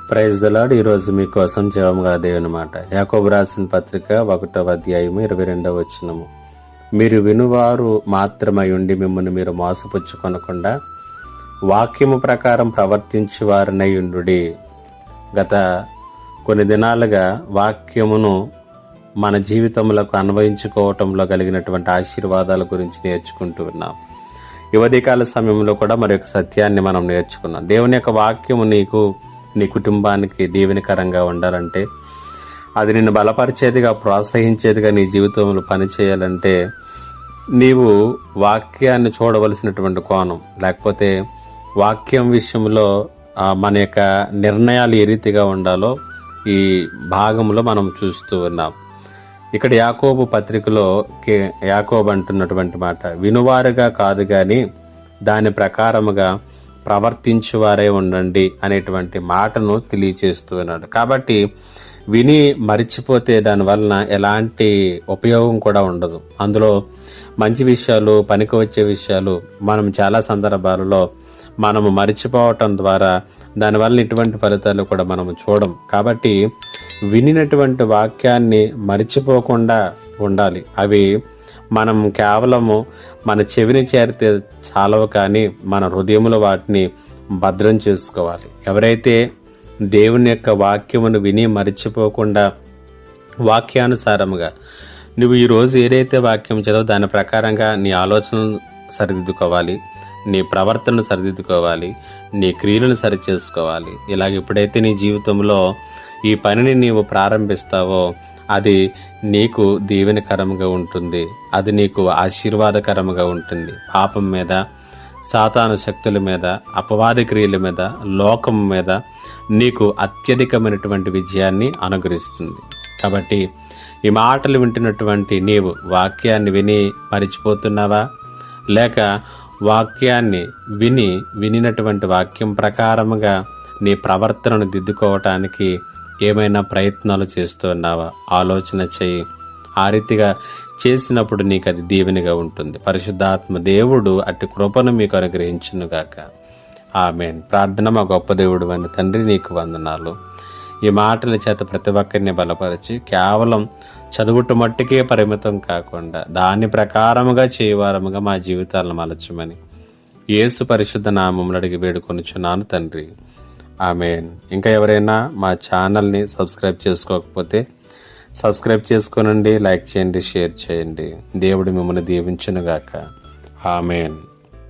Praise the lord. ఈరోజు మీకోసం జీవముగా దేవుని మాట. యాకోబు రాసిన పత్రిక 1వ అధ్యాయము 22వ వచనము. మీరు వినువారు మాత్రమై ఉండి మిమ్మల్ని మీరు మోసపుచ్చుకొనకుండా వాక్యము ప్రకారం ప్రవర్తించి వారినై ఉండుడి. గత కొన్ని దినాలుగా వాక్యమును మన జీవితములకు అన్వయించుకోవటంలో కలిగినటువంటి ఆశీర్వాదాల గురించి నేర్చుకుంటూ ఉన్నాం. యువతికాల సమయంలో కూడా మరొక సత్యాన్ని మనం నేర్చుకున్నాం. దేవుని యొక్క వాక్యము నీకు, నీ కుటుంబానికి దీవెనకరంగా ఉండాలంటే, అది నిన్ను బలపరిచేదిగా, ప్రోత్సహించేదిగా నీ జీవితంలో పనిచేయాలంటే నీవు వాక్యాన్ని చూడవలసినటువంటి కోణం, లేకపోతే వాక్యం విషయంలో మన యొక్క నిర్ణయాలు ఏ రీతిగా ఉండాలో ఈ భాగంలో మనం చూస్తూ ఉన్నాం. ఇక్కడ యాకోబు పత్రికలో యాకోబు అంటున్నటువంటి మాట, వినువారుగా కాదు గాని దాని ప్రకారముగా ప్రవర్తించువారే ఉండండి అనేటువంటి మాటను తెలియచేస్తూ ఉన్నాడు. కాబట్టి విని మరిచిపోతే దానివలన ఎలాంటి ఉపయోగం కూడా ఉండదు. అందులో మంచి విషయాలు, పనికి వచ్చే విషయాలు మనం చాలా సందర్భాలలో మనము మరిచిపోవటం ద్వారా దానివల్ల ఇటువంటి ఫలితాలు కూడా మనము చూడం. కాబట్టి వినినటువంటి వాక్యాన్ని మరిచిపోకుండా ఉండాలి. అవి మనం కేవలము మన చెవిని చేరితే చాలవు, కానీ మన హృదయంలో వాటిని భద్రం చేసుకోవాలి. ఎవరైతే దేవుని యొక్క వాక్యమును విని మరిచిపోకుండా వాక్యానుసారముగా నువ్వు ఈరోజు ఏదైతే వాక్యం చదవో దాని ప్రకారంగా నీ ఆలోచనను సరిదిద్దుకోవాలి, నీ ప్రవర్తనను సరిదిద్దుకోవాలి, నీ క్రియలను సరిచేసుకోవాలి. ఇలాగ ఎప్పుడైతే నీ జీవితంలో ఈ పనిని నీవు ప్రారంభిస్తావో అది నీకు దీవెనకరంగా ఉంటుంది, అది నీకు ఆశీర్వాదకరంగా ఉంటుంది. పాపం మీద, సాతాను శక్తుల మీద, అపవాది క్రియల మీద, లోకం మీద నీకు అత్యధికమైనటువంటి విజయాన్ని అనుగ్రహిస్తుంది. కాబట్టి ఈ మాటలు వింటున్నటువంటి నీవు వాక్యాన్ని విని మరిచిపోతున్నావా, లేక వాక్యాన్ని వినినటువంటి వాక్యం ప్రకారముగా నీ ప్రవర్తనను దిద్దుకోవటానికి ఏమైనా ప్రయత్నాలు చేస్తున్నావా? ఆలోచన చేయి. ఆ రీతిగా చేసినప్పుడు నీకు అది దీవెనగా ఉంటుంది. పరిశుద్ధాత్మ దేవుడు అట్టి కృపను మీకు అనుగ్రహించునుగాక. ఆమేన్. ప్రార్థన. మా గొప్ప దేవుడు అని తండ్రి, నీకు వందనాలు. ఈ మాటల చేత ప్రతి ఒక్కరిని బలపరిచి కేవలం చదువుట మట్టుకే పరిమితం కాకుండా దాని ప్రకారముగా చేయవారముగా మా జీవితాలను మలచమని యేసు పరిశుద్ధ నామమున అడిగి వేడుకొనుచున్నాను తండ్రి. ఆమేన్. ఇంకా ఎవరైనా మా ఛానల్ని సబ్స్క్రైబ్ చేసుకోకపోతే సబ్స్క్రైబ్ చేసుకోనండి, లైక్ చేయండి, షేర్ చేయండి. దేవుడు మిమ్మల్ని దీవించునుగాక. ఆమేన్.